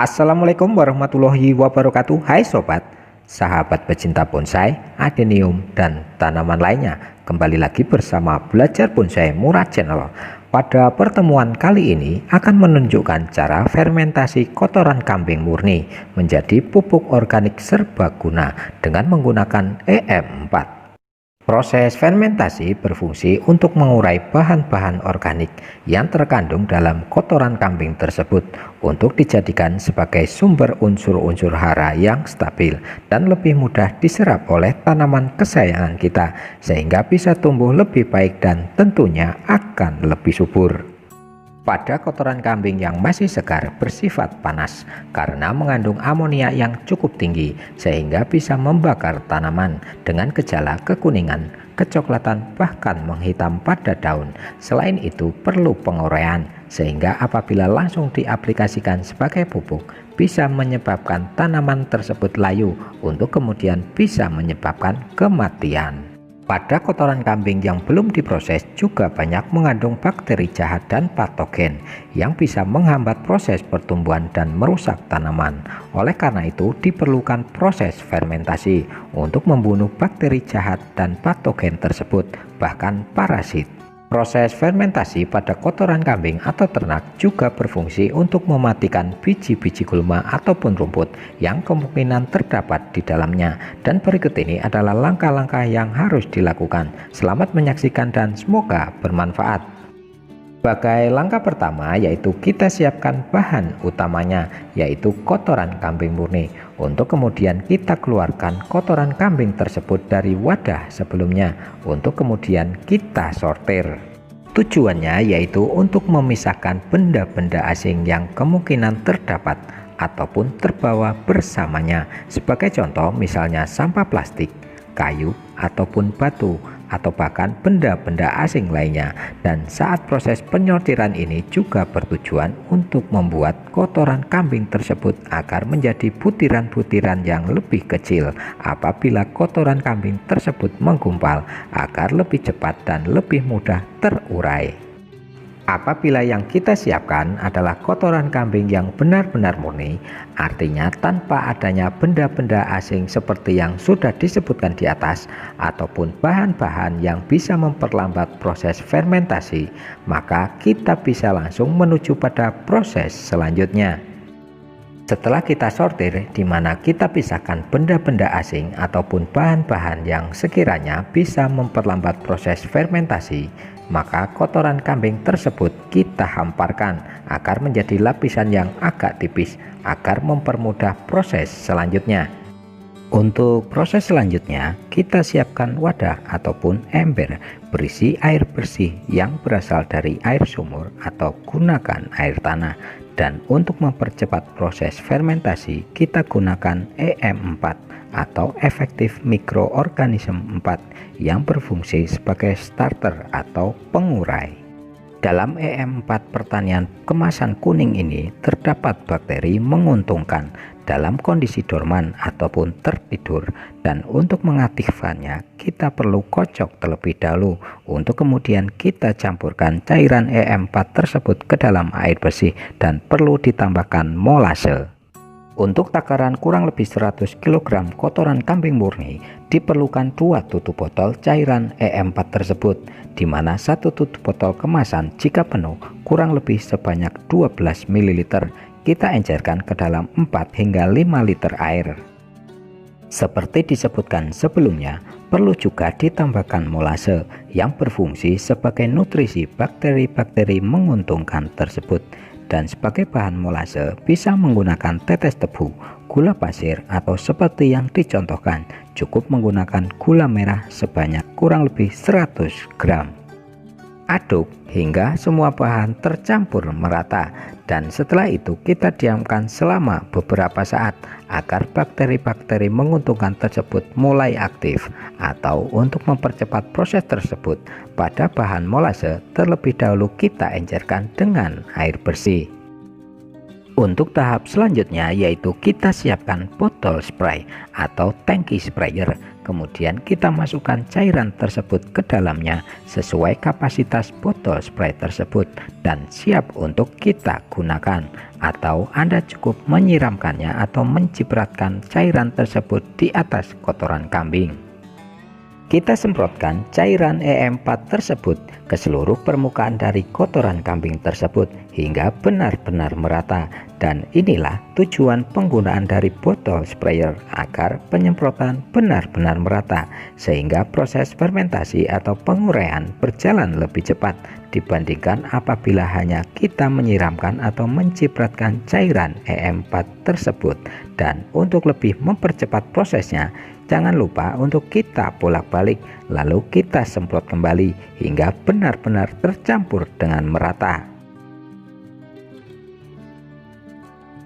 Assalamualaikum warahmatullahi wabarakatuh. Hai sobat, sahabat pecinta bonsai, adenium, dan tanaman lainnya. Kembali lagi bersama Belajar Bonsai Murah Channel. Pada pertemuan kali ini akan menunjukkan cara fermentasi kotoran kambing murni menjadi pupuk organik serbaguna dengan menggunakan EM4. Proses fermentasi berfungsi untuk mengurai bahan-bahan organik yang terkandung dalam kotoran kambing tersebut untuk dijadikan sebagai sumber unsur-unsur hara yang stabil dan lebih mudah diserap oleh tanaman kesayangan kita sehingga bisa tumbuh lebih baik dan tentunya akan lebih subur. Pada kotoran kambing yang masih segar bersifat panas karena mengandung amonia yang cukup tinggi sehingga bisa membakar tanaman dengan gejala kekuningan, kecoklatan, bahkan menghitam pada daun. Selain itu perlu penguraian sehingga apabila langsung diaplikasikan sebagai pupuk bisa menyebabkan tanaman tersebut layu untuk kemudian bisa menyebabkan kematian. Pada kotoran kambing yang belum diproses juga banyak mengandung bakteri jahat dan patogen yang bisa menghambat proses pertumbuhan dan merusak tanaman. Oleh karena itu diperlukan proses fermentasi untuk membunuh bakteri jahat dan patogen tersebut, bahkan parasit. Proses fermentasi pada kotoran kambing atau ternak juga berfungsi untuk mematikan biji-biji gulma ataupun rumput yang kemungkinan terdapat di dalamnya. Dan berikut ini adalah langkah-langkah yang harus dilakukan. Selamat menyaksikan dan semoga bermanfaat. Sebagai langkah pertama yaitu kita siapkan bahan utamanya yaitu kotoran kambing murni. Untuk kemudian kita keluarkan kotoran kambing tersebut dari wadah sebelumnya untuk kemudian kita sortir. Tujuannya yaitu untuk memisahkan benda-benda asing yang kemungkinan terdapat ataupun terbawa bersamanya. Sebagai contoh misalnya sampah plastik, kayu, ataupun batu atau bahkan benda-benda asing lainnya. Dan saat proses penyortiran ini juga bertujuan untuk membuat kotoran kambing tersebut agar menjadi butiran-butiran yang lebih kecil apabila kotoran kambing tersebut menggumpal agar lebih cepat dan lebih mudah terurai. Apabila yang kita siapkan adalah kotoran kambing yang benar-benar murni, artinya tanpa adanya benda-benda asing seperti yang sudah disebutkan di atas ataupun bahan-bahan yang bisa memperlambat proses fermentasi, maka kita bisa langsung menuju pada proses selanjutnya. Setelah kita sortir di mana kita pisahkan benda-benda asing ataupun bahan-bahan yang sekiranya bisa memperlambat proses fermentasi, maka kotoran kambing tersebut kita hamparkan agar menjadi lapisan yang agak tipis agar mempermudah proses selanjutnya. Untuk proses selanjutnya kita siapkan wadah ataupun ember berisi air bersih yang berasal dari air sumur atau gunakan air tanah. Dan untuk mempercepat proses fermentasi kita gunakan EM4 atau efektif mikroorganisme 4 yang berfungsi sebagai starter atau pengurai. Dalam EM4 pertanian kemasan kuning ini terdapat bakteri menguntungkan dalam kondisi dorman ataupun tertidur, dan untuk mengaktifkannya kita perlu kocok terlebih dahulu untuk kemudian kita campurkan cairan EM4 tersebut ke dalam air bersih dan perlu ditambahkan molase. Untuk takaran kurang lebih 100 kg kotoran kambing murni diperlukan 2 tutup botol cairan EM4 tersebut, di mana 1 tutup botol kemasan jika penuh kurang lebih sebanyak 12 ml kita encerkan ke dalam 4 hingga 5 liter air. Seperti disebutkan sebelumnya, perlu juga ditambahkan molase yang berfungsi sebagai nutrisi bakteri-bakteri menguntungkan tersebut. Dan sebagai bahan molase bisa menggunakan tetes tebu, gula pasir, atau seperti yang dicontohkan cukup menggunakan gula merah sebanyak kurang lebih 100 gram. Aduk hingga semua bahan tercampur merata, dan setelah itu kita diamkan selama beberapa saat agar bakteri-bakteri menguntungkan tersebut mulai aktif. Atau untuk mempercepat proses tersebut, pada bahan molase terlebih dahulu kita encerkan dengan air bersih. Untuk tahap selanjutnya yaitu kita siapkan botol spray atau tangki sprayer. Kemudian kita masukkan cairan tersebut ke dalamnya sesuai kapasitas botol spray tersebut dan siap untuk kita gunakan. Atau Anda cukup menyiramkannya atau mencipratkan cairan tersebut di atas kotoran kambing. Kita semprotkan cairan EM4 tersebut ke seluruh permukaan dari kotoran kambing tersebut hingga benar-benar merata, dan inilah tujuan penggunaan dari botol sprayer agar penyemprotan benar-benar merata sehingga proses fermentasi atau penguraian berjalan lebih cepat dibandingkan apabila hanya kita menyiramkan atau mencipratkan cairan EM4 tersebut. Dan untuk lebih mempercepat prosesnya, jangan lupa untuk kita bolak-balik lalu kita semprot kembali hingga benar-benar tercampur dengan merata.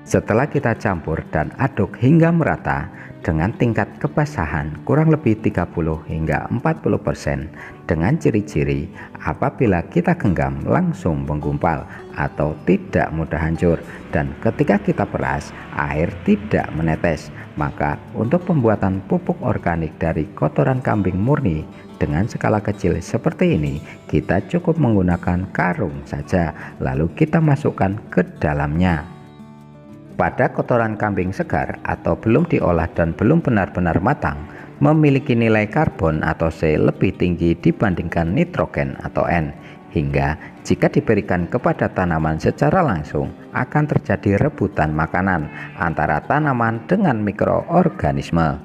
Setelah kita campur dan aduk hingga merata dengan tingkat kebasahan kurang lebih 30 hingga 40% dengan ciri-ciri apabila kita genggam langsung menggumpal atau tidak mudah hancur, dan ketika kita peras air tidak menetes, maka untuk pembuatan pupuk organik dari kotoran kambing murni dengan skala kecil seperti ini kita cukup menggunakan karung saja lalu kita masukkan ke dalamnya. Pada kotoran kambing segar atau belum diolah dan belum benar-benar matang memiliki nilai karbon atau C lebih tinggi dibandingkan nitrogen atau N, hingga jika diberikan kepada tanaman secara langsung akan terjadi rebutan makanan antara tanaman dengan mikroorganisme,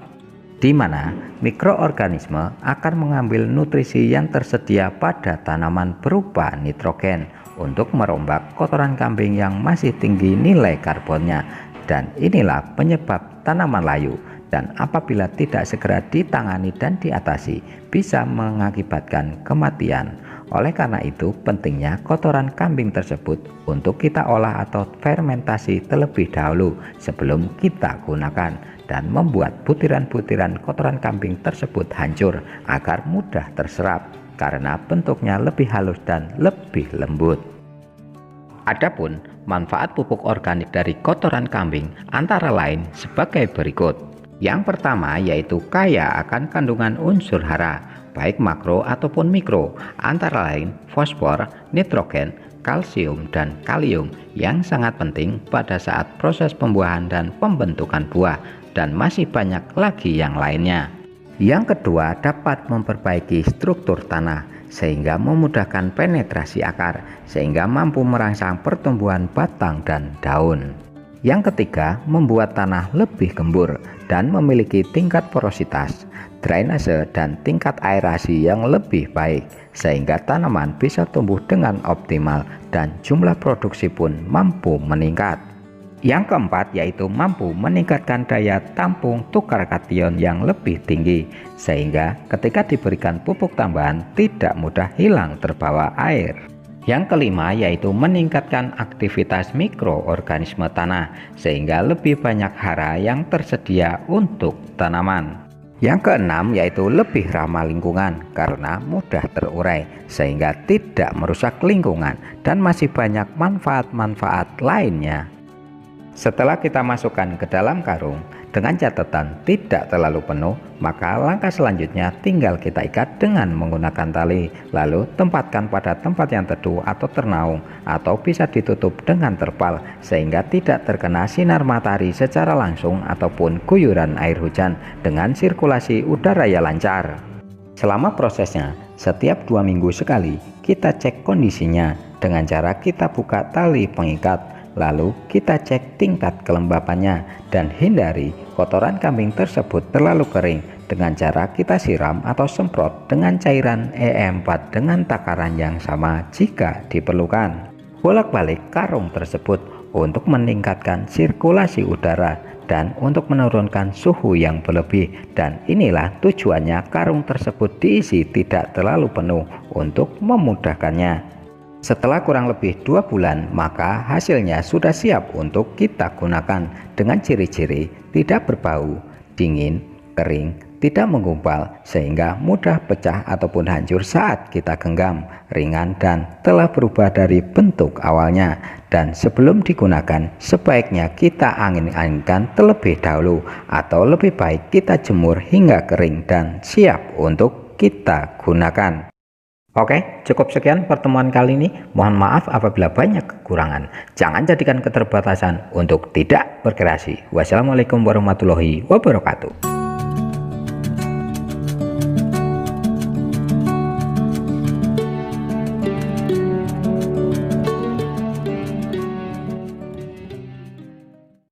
di mana mikroorganisme akan mengambil nutrisi yang tersedia pada tanaman berupa nitrogen untuk merombak kotoran kambing yang masih tinggi nilai karbonnya, dan inilah penyebab tanaman layu, dan apabila tidak segera ditangani dan diatasi bisa mengakibatkan kematian. Oleh karena itu pentingnya kotoran kambing tersebut untuk kita olah atau fermentasi terlebih dahulu sebelum kita gunakan, dan membuat butiran-butiran kotoran kambing tersebut hancur agar mudah terserap karena bentuknya lebih halus dan lebih lembut. Adapun manfaat pupuk organik dari kotoran kambing antara lain sebagai berikut. Yang pertama yaitu kaya akan kandungan unsur hara baik makro ataupun mikro, antara lain fosfor, nitrogen, kalsium, dan kalium yang sangat penting pada saat proses pembuahan dan pembentukan buah, dan masih banyak lagi yang lainnya. Yang kedua, dapat memperbaiki struktur tanah sehingga memudahkan penetrasi akar sehingga mampu merangsang pertumbuhan batang dan daun. Yang ketiga, membuat tanah lebih gembur dan memiliki tingkat porositas, drainase, dan tingkat aerasi yang lebih baik sehingga tanaman bisa tumbuh dengan optimal dan jumlah produksi pun mampu meningkat. Yang keempat yaitu mampu meningkatkan daya tampung tukar kation yang lebih tinggi sehingga ketika diberikan pupuk tambahan tidak mudah hilang terbawa air. Yang kelima yaitu meningkatkan aktivitas mikroorganisme tanah sehingga lebih banyak hara yang tersedia untuk tanaman. Yang keenam yaitu lebih ramah lingkungan karena mudah terurai sehingga tidak merusak lingkungan, dan masih banyak manfaat-manfaat lainnya. Setelah kita masukkan ke dalam karung dengan catatan tidak terlalu penuh, maka langkah selanjutnya tinggal kita ikat dengan menggunakan tali lalu tempatkan pada tempat yang teduh atau ternaung, atau bisa ditutup dengan terpal sehingga tidak terkena sinar matahari secara langsung ataupun guyuran air hujan, dengan sirkulasi udara yang lancar. Selama prosesnya setiap 2 minggu sekali kita cek kondisinya dengan cara kita buka tali pengikat. Lalu kita cek tingkat kelembapannya dan hindari kotoran kambing tersebut terlalu kering dengan cara kita siram atau semprot dengan cairan EM4 dengan takaran yang sama jika diperlukan. Bolak-balik karung tersebut untuk meningkatkan sirkulasi udara dan untuk menurunkan suhu yang berlebih, dan inilah tujuannya karung tersebut diisi tidak terlalu penuh untuk memudahkannya. Setelah kurang lebih 2 bulan, maka hasilnya sudah siap untuk kita gunakan dengan ciri-ciri tidak berbau, dingin, kering, tidak menggumpal sehingga mudah pecah ataupun hancur saat kita genggam, ringan dan telah berubah dari bentuk awalnya. Dan sebelum digunakan sebaiknya kita angin-anginkan terlebih dahulu, atau lebih baik kita jemur hingga kering dan siap untuk kita gunakan. Oke, cukup sekian pertemuan kali ini. Mohon maaf apabila banyak kekurangan. Jangan jadikan keterbatasan untuk tidak berkreasi. Wassalamualaikum warahmatullahi wabarakatuh.